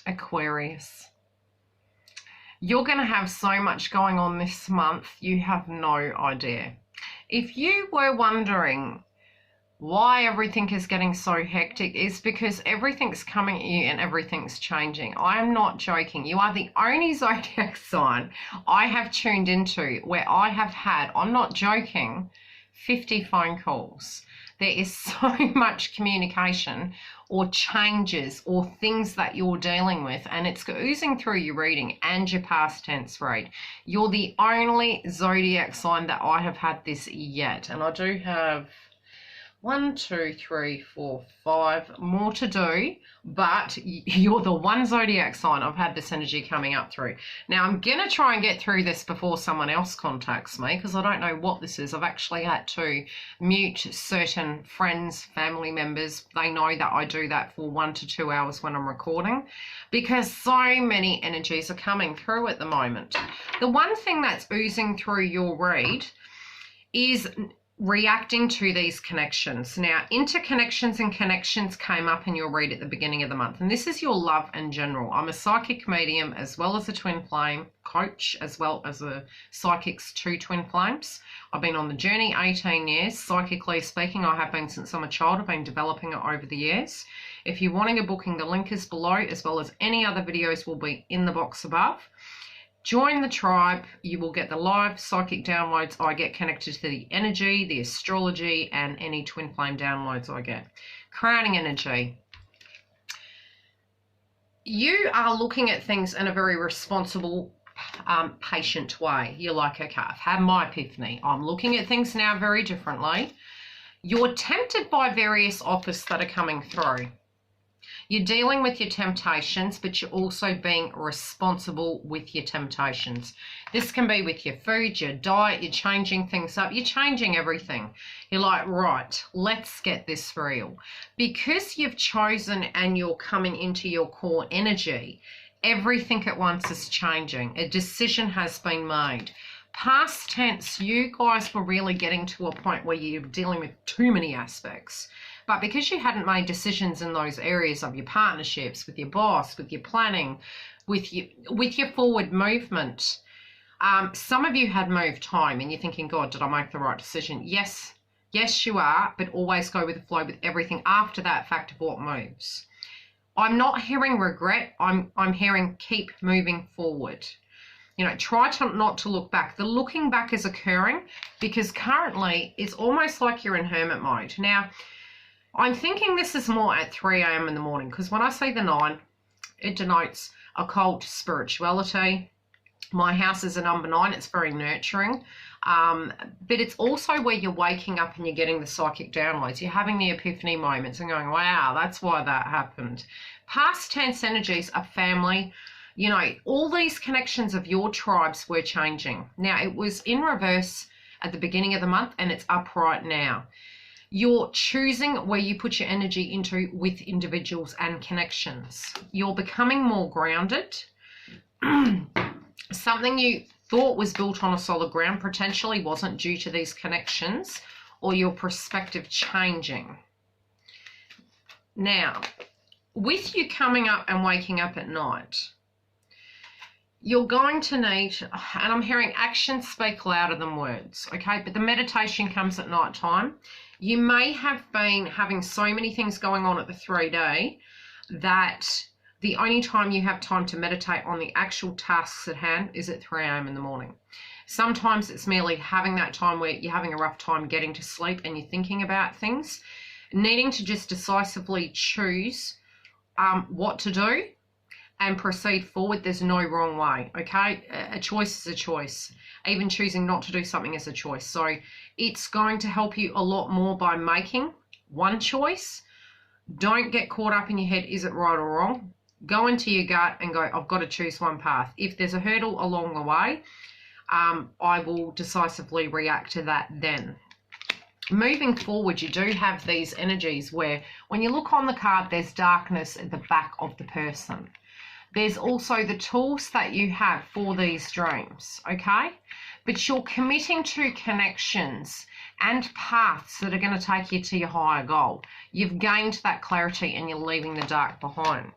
Aquarius. You're going to have so much going on this month, you have no idea. If you were wondering why everything is getting so hectic, it's because everything's coming at you and everything's changing. I am not joking. You are the only zodiac sign I have tuned into where I have had, I'm not joking, 50 phone calls. There is so much communication or changes or things that you're dealing with, and it's oozing through your reading and your past tense read. You're the only zodiac sign that I have had this yet, and I do have 1, 2, 3, 4, 5 more to do, but you're the one zodiac sign I've had this energy coming up through. Now, I'm going to try and get through this before someone else contacts me, because I don't know what this is. I've actually had to mute certain friends, family members. They know that I do that for 1 to 2 hours when I'm recording, because so many energies are coming through at the moment. The one thing that's oozing through your read is reacting to these connections. Now, interconnections and connections came up in your read at the beginning of the month, and this is your love in general. I'm a psychic medium as well as a twin flame coach, as well as a psychics to twin flames. I've been on the journey 18 years. Psychically speaking, I have been since I'm a child. I've been developing it over the years. If you're wanting a booking, the link is below, as well as any other videos will be in the box above. Join the tribe. You will get the live psychic downloads I get connected to the energy, the astrology, and any twin flame downloads I get. Crowning energy. You are looking at things in a very responsible, patient way. You're like, okay, I've had my epiphany. I'm looking at things now very differently. You're tempted by various offers that are coming through. You're dealing with your temptations, but you're also being responsible with your temptations. This can be with your food, your diet, you're changing things up, you're changing everything. You're like, right, let's get this real. Because you've chosen and you're coming into your core energy, everything at once is changing. A decision has been made. Past tense, you guys were really getting to a point where you're dealing with too many aspects. But because you hadn't made decisions in those areas of your partnerships, with your boss, with your planning, with your forward movement, some of you had moved home and you're thinking, God, did I make the right decision? Yes, you are, but always go with the flow with everything after that fact of what moves. I'm not hearing regret. I'm hearing keep moving forward. You know, try not to look back. The looking back is occurring because currently it's almost like you're in hermit mode. Now, I'm thinking this is more at 3 a.m. in the morning, because when I see the 9, it denotes occult spirituality. My house is a number 9. It's very nurturing. But it's also where you're waking up and you're getting the psychic downloads. You're having the epiphany moments and going, wow, that's why that happened. Past tense energies are family. You know, all these connections of your tribes were changing. Now, it was in reverse at the beginning of the month, and it's upright now. You're choosing where you put your energy into with individuals and connections. You're becoming more grounded. Something you thought was built on a solid ground potentially wasn't due to these connections or your perspective changing. Now, with you coming up and waking up at night, you're going to need, and I'm hearing actions speak louder than words, okay? But the meditation comes at night time. You may have been having so many things going on at the 3-day that the only time you have time to meditate on the actual tasks at hand is at 3 a.m. in the morning. Sometimes it's merely having that time where you're having a rough time getting to sleep and you're thinking about things, needing to just decisively choose what to do and proceed forward. There's no wrong way, okay? A choice is a choice. Even choosing not to do something is a choice. So it's going to help you a lot more by making one choice. Don't get caught up in your head, is it right or wrong? Go into your gut and go, I've got to choose one path. If there's a hurdle along the way, I will decisively react to that then. Moving forward, you do have these energies where when you look on the card, there's darkness at the back of the person. There's also the tools that you have for these dreams, okay? But you're committing to connections and paths that are going to take you to your higher goal. You've gained that clarity and you're leaving the dark behind.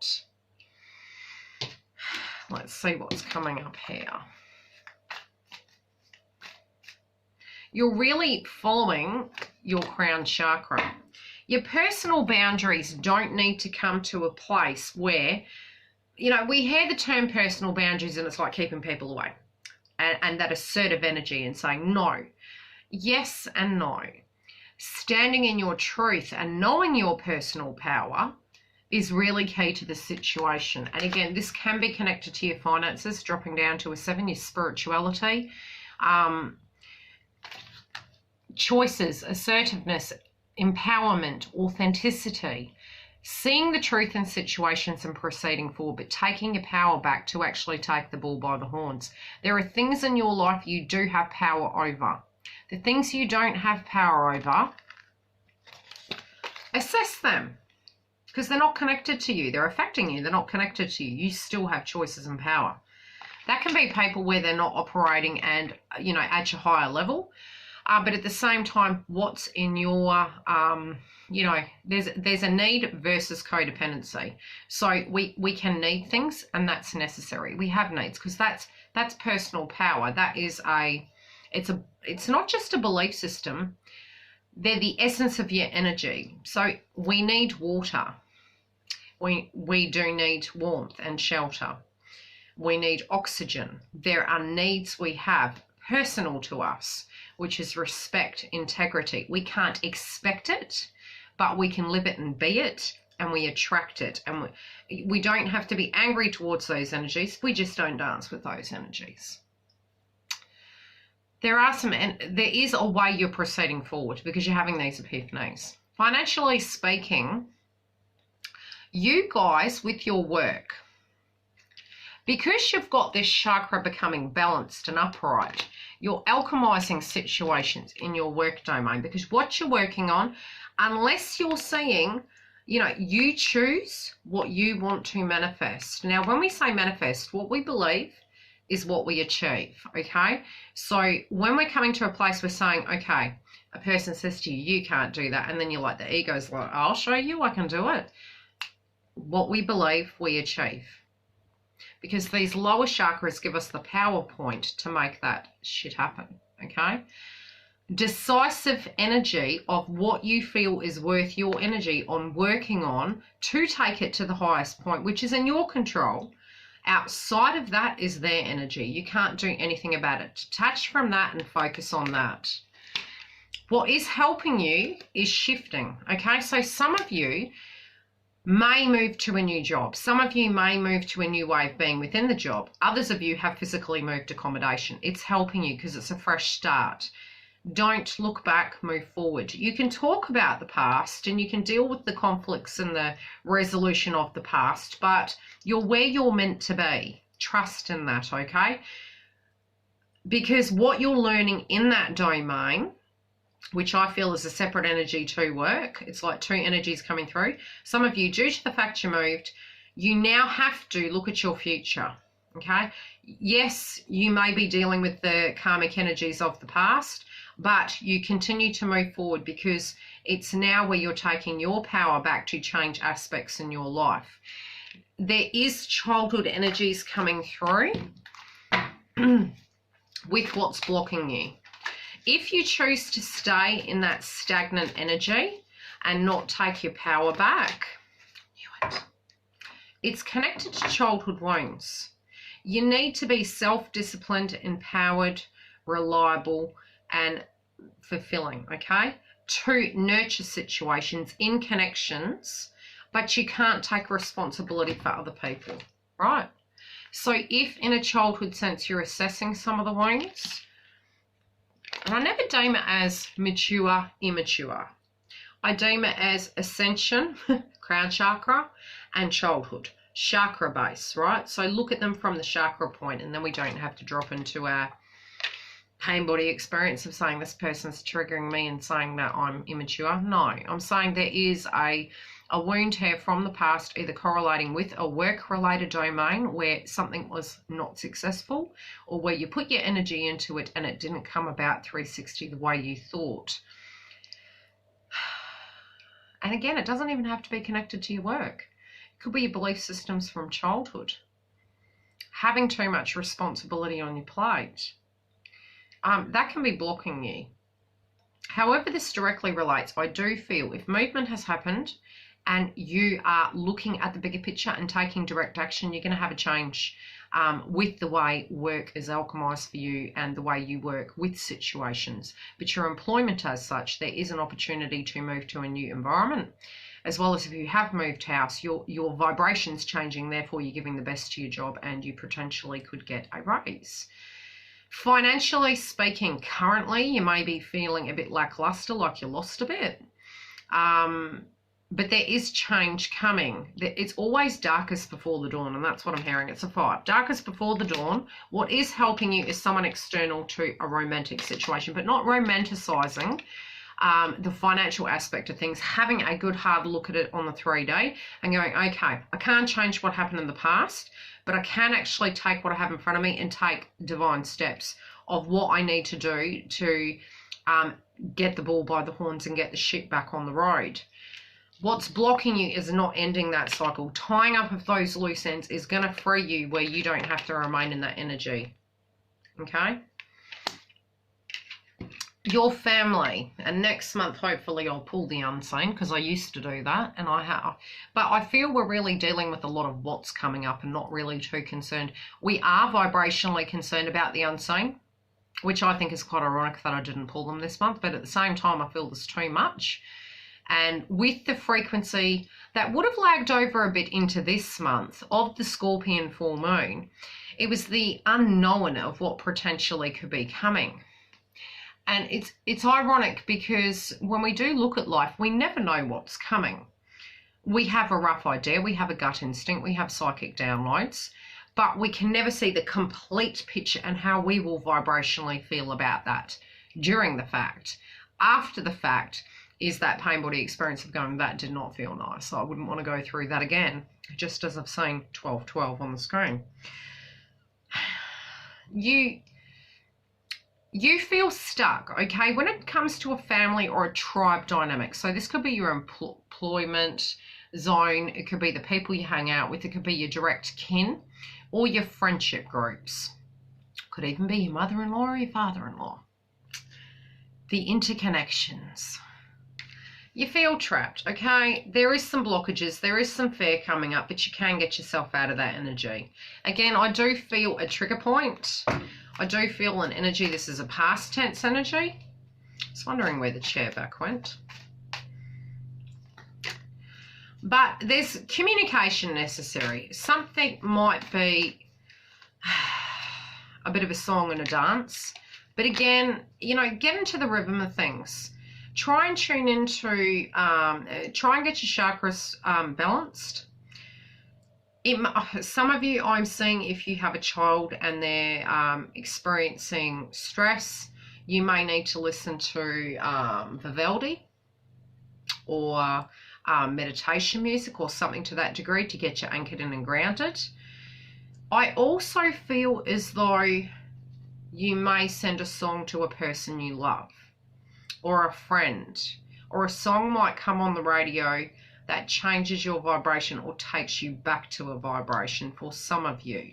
Let's see what's coming up here. You're really following your crown chakra. Your personal boundaries don't need to come to a place where, you know, we hear the term personal boundaries and it's like keeping people away. And that assertive energy and saying no. Yes and no. Standing in your truth and knowing your personal power is really key to the situation. And again, this can be connected to your finances, dropping down to a 7, your spirituality, choices, assertiveness, empowerment, authenticity, seeing the truth in situations and proceeding forward, but taking your power back to actually take the bull by the horns. There are things in your life you do have power over. The things you don't have power over, assess them, because they're not connected to you. They're affecting you. They're not connected to you. You still have choices and power. That can be people where they're not operating and, you know, at your higher level. But at the same time, what's in your, you know, there's a need versus codependency. So we can need things and that's necessary. We have needs because that's personal power. That is it's not just a belief system. They're the essence of your energy. So we need water. We do need warmth and shelter. We need oxygen. There are needs we have personal to us, which is respect, integrity. We can't expect it, but we can live it and be it, and we attract it. And we don't have to be angry towards those energies. We just don't dance with those energies. There is a way you're proceeding forward because you're having these epiphanies. Financially speaking, you guys with your work, because you've got this chakra becoming balanced and upright, you're alchemizing situations in your work domain because what you're working on, unless you're seeing, you know, you choose what you want to manifest. Now, when we say manifest, what we believe is what we achieve, okay? So when we're coming to a place we're saying, okay, a person says to you, you can't do that, and then you're like, the ego's like, I'll show you, I can do it. What we believe, we achieve. Because these lower chakras give us the power point to make that shit happen, okay? Decisive energy of what you feel is worth your energy on working on to take it to the highest point, which is in your control. Outside of that is their energy. You can't do anything about it. Detach from that and focus on that. What is helping you is shifting, okay? So some of you may move to a new job. Some of you may move to a new way of being within the job. Others of you have physically moved accommodation. It's helping you because it's a fresh start. Don't look back, move forward. You can talk about the past and you can deal with the conflicts and the resolution of the past, but you're where you're meant to be. Trust in that, okay? Because what you're learning in that domain, which I feel is a separate energy to work, it's like two energies coming through. Some of you, due to the fact you moved, you now have to look at your future, okay? Yes, you may be dealing with the karmic energies of the past, but you continue to move forward because it's now where you're taking your power back to change aspects in your life. There is childhood energies coming through with what's blocking you. If you choose to stay in that stagnant energy and not take your power back, it's connected to childhood wounds. You need to be self-disciplined, empowered, reliable, and fulfilling, okay? To nurture situations in connections, but you can't take responsibility for other people, right? So if in a childhood sense you're assessing some of the wounds, and I never deem it as mature, immature. I deem it as ascension, crown chakra, and childhood, chakra base, right? So look at them from the chakra point, and then we don't have to drop into our pain body experience of saying this person's triggering me and saying that I'm immature. No, I'm saying there is a wound here from the past, either correlating with a work-related domain where something was not successful, or where you put your energy into it and it didn't come about 360 the way you thought. And again, it doesn't even have to be connected to your work. It could be your belief systems from childhood. having too much responsibility on your plate. That can be blocking you. However this directly relates, I do feel if movement has happened and you are looking at the bigger picture and taking direct action, you're going to have a change with the way work is alchemized for you and the way you work with situations. But your employment as such, there is an opportunity to move to a new environment. As well as if you have moved house, your vibration's changing, therefore you're giving the best to your job and you potentially could get a raise. Financially speaking, currently you may be feeling a bit lackluster, like you lost a bit. But there is change coming. It's always darkest before the dawn, and that's what I'm hearing. It's a 5. Darkest before the dawn. What is helping you is someone external to a romantic situation, but not romanticizing the financial aspect of things, having a good hard look at it on the 3-day and going, okay, I can't change what happened in the past, but I can actually take what I have in front of me and take divine steps of what I need to do to get the bull by the horns and get the shit back on the road. What's blocking you is not ending that cycle. Tying up of those loose ends is going to free you where you don't have to remain in that energy. Okay? Your family, and next month hopefully I'll pull the unseen, because I used to do that and I have, but I feel we're really dealing with a lot of what's coming up and not really too concerned. We are vibrationally concerned about the unseen, which I think is quite ironic that I didn't pull them this month, but at the same time I feel there's too much. And with the frequency that would have lagged over a bit into this month of the Scorpion full moon, it was the unknown of what potentially could be coming. And it's ironic because when we do look at life, we never know what's coming. We have a rough idea, we have a gut instinct, we have psychic downloads, but we can never see the complete picture and how we will vibrationally feel about that during the fact. After the fact is that pain body experience of going, that did not feel nice. I wouldn't want to go through that again, just as I've seen 1212 on the screen. You feel stuck, okay, when it comes to a family or a tribe dynamic. So this could be your employment zone, it could be the people you hang out with, it could be your direct kin or your friendship groups. Could even be your mother-in-law or your father-in-law. The interconnections. You feel trapped, okay? There is some blockages, there is some fear coming up, but you can get yourself out of that energy. Again, I do feel a trigger point. I do feel an energy. This is a past tense energy. I was wondering where the chair back went. But there's communication necessary. Something might be a bit of a song and a dance. But again, you know, get into the rhythm of things. Try and tune into, try and get your chakras balanced. Some of you, I'm seeing if you have a child and they're experiencing stress, you may need to listen to Vivaldi or meditation music or something to that degree to get you anchored in and grounded. I also feel as though you may send a song to a person you love or a friend, or a song might come on the radio that changes your vibration or takes you back to a vibration for some of you.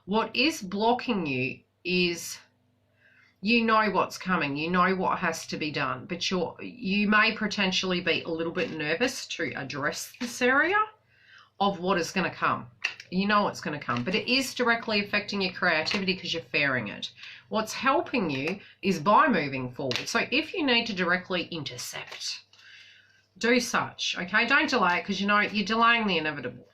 What is blocking you is you know what's coming, you know what has to be done, but you may potentially be a little bit nervous to address this area of what is going to come. You know it's going to come, but it is directly affecting your creativity because you're fearing it. What's helping you is by moving forward. So if you need to directly intercept, do such, okay? Don't delay it because you know you're delaying the inevitable.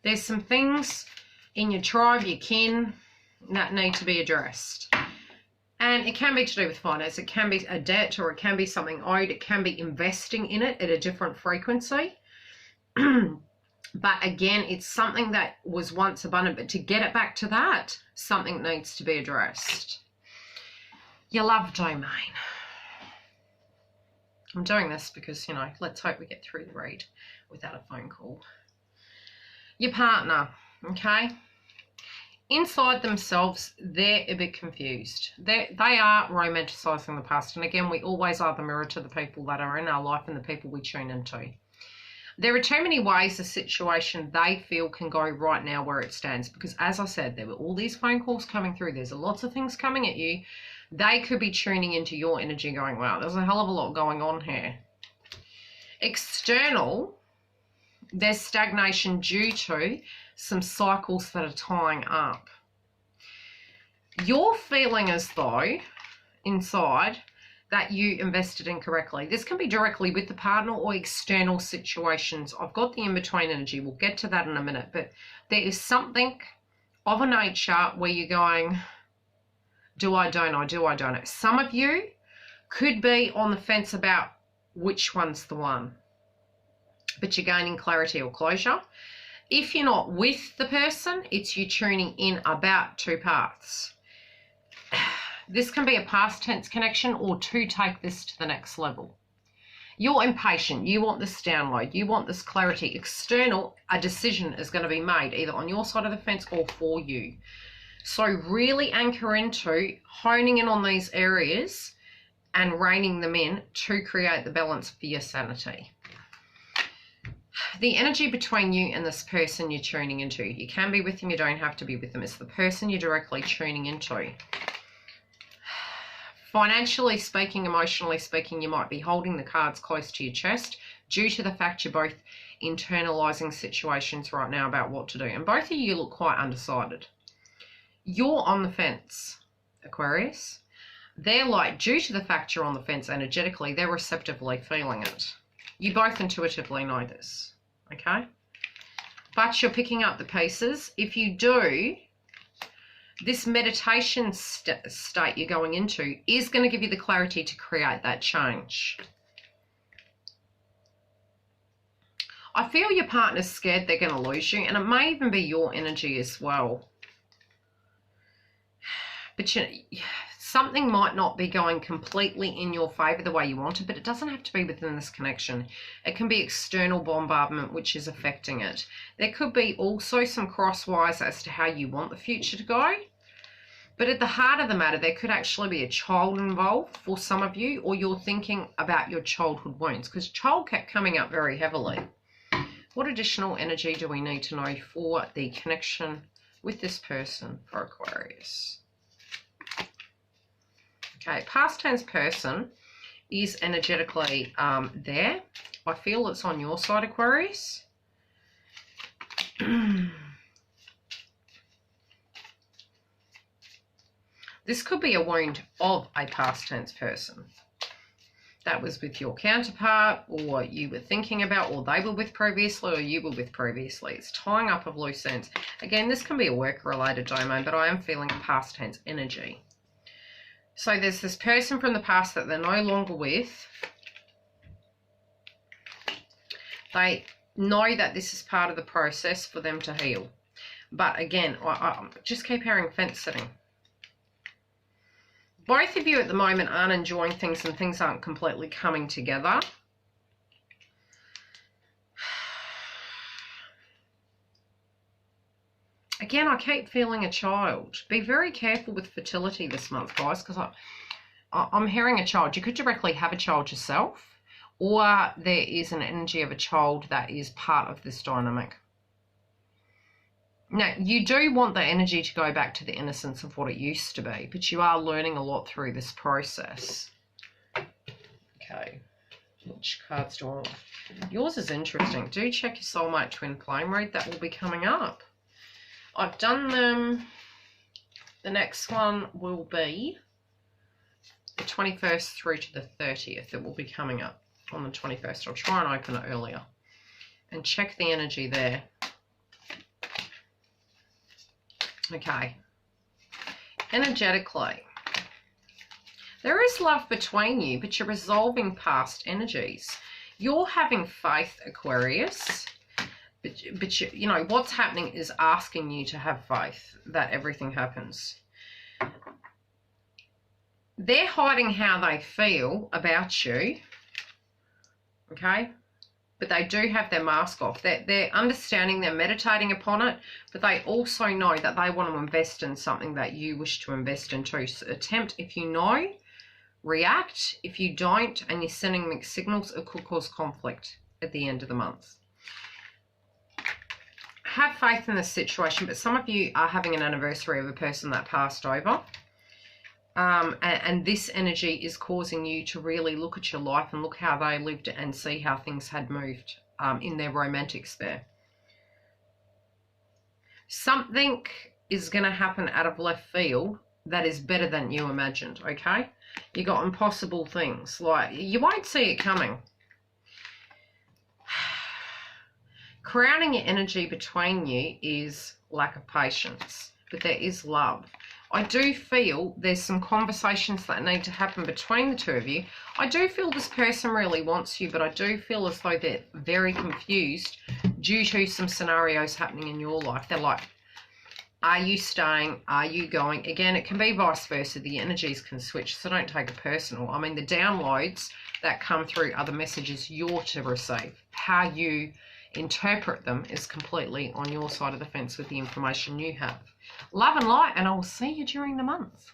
There's some things in your tribe, your kin, that need to be addressed. And it can be to do with finance. It can be a debt or it can be something owed. It can be investing in it at a different frequency. But again, it's something that was once abundant, but to get it back to that, something needs to be addressed. Your love domain. I'm doing this because, you know, let's hope we get through the read without a phone call. Your partner, okay? Inside themselves, they're a bit confused. They are romanticizing the past. And again, we always are the mirror to the people that are in our life and the people we tune into. There are too many ways the situation they feel can go right now where it stands, because as I said, there were all these phone calls coming through. There's lots of things coming at you. They could be tuning into your energy going, wow, there's a hell of a lot going on here. External, there's stagnation due to some cycles that are tying up. You're feeling as though inside that you invested incorrectly. This can be directly with the partner or external situations. I've got the in-between energy. We'll get to that in a minute. But there is something of a nature where you're going, do I, don't I, do I, don't I? Some of you could be on the fence about which one's the one, but you're gaining clarity or closure. If you're not with the person, it's you tuning in about two paths. This can be a past tense connection or to take this to the next level. You're impatient. You want this download. You want this clarity. External, a decision is going to be made either on your side of the fence or for you. So really anchor into honing in on these areas and reining them in to create the balance for your sanity. The energy between you and this person you're tuning into. You can be with them. You don't have to be with them. It's the person you're directly tuning into. Financially speaking, emotionally speaking, you might be holding the cards close to your chest due to the fact you're both internalizing situations right now about what to do. And both of you look quite undecided. You're on the fence, Aquarius. They're like, due to the fact you're on the fence energetically, they're receptively feeling it. You both intuitively know this, okay? But you're picking up the pieces. If you do, this meditation state you're going into is going to give you the clarity to create that change. I feel your partner's scared they're going to lose you, and it may even be your energy as well. But something might not be going completely in your favor the way you want it, but it doesn't have to be within this connection. It can be external bombardment which is affecting it. There could be also some crosswise as to how you want the future to go. But at the heart of the matter, there could actually be a child involved for some of you, or you're thinking about your childhood wounds, because child kept coming up very heavily. What additional energy do we need to know for the connection with this person for Aquarius? Okay, past tense person is energetically there. I feel it's on your side, Aquarius. This could be a wound of a past tense person. That was with your counterpart, or you were thinking about, or they were with previously, or you were with previously. It's tying up of loose ends. Again, this can be a work-related domain, but I am feeling a past tense energy. So there's this person from the past that they're no longer with. They know that this is part of the process for them to heal. But again, I just keep hearing fence sitting. Both of you at the moment aren't enjoying things, and things aren't completely coming together. Again, I keep feeling a child. Be very careful with fertility this month, guys, because I'm hearing a child. You could directly have a child yourself, or there is an energy of a child that is part of this dynamic. Now, you do want the energy to go back to the innocence of what it used to be, but you are learning a lot through this process. Okay, which cards do I want? Yours is interesting. Do check your soulmate twin flame read. That will be coming up. I've done them. The next one will be the 21st through to the 30th. It will be coming up on the 21st. I'll try and open it earlier and check the energy there. Okay, energetically, there is love between you, but you're resolving past energies. You're having faith, Aquarius, but you know, what's happening is asking you to have faith that everything happens. They're hiding how they feel about you, okay? But they do have their mask off. They're understanding, they're meditating upon it, but they also know that they want to invest in something that you wish to invest into. So attempt, if you know, react. If you don't and you're sending mixed signals, it could cause conflict at the end of the month. have faith in this situation, but some of you are having an anniversary of a person that passed over. And this energy is causing you to really look at your life and look how they lived and see how things had moved in their romantic sphere. Something is going to happen out of left field that is better than you imagined, okay? You got impossible things, like you won't see it coming. Crowning your energy between you is lack of patience, but there is love. I do feel there's some conversations that need to happen between the two of you. I do feel this person really wants you, but I do feel as though they're very confused due to some scenarios happening in your life. They're like, are you staying? Are you going? Again, it can be vice versa. The energies can switch, so don't take it personal. I mean, the downloads that come through are the messages you're to receive. How you interpret them is completely on your side of the fence with the information you have. Love and light, and I will see you during the month.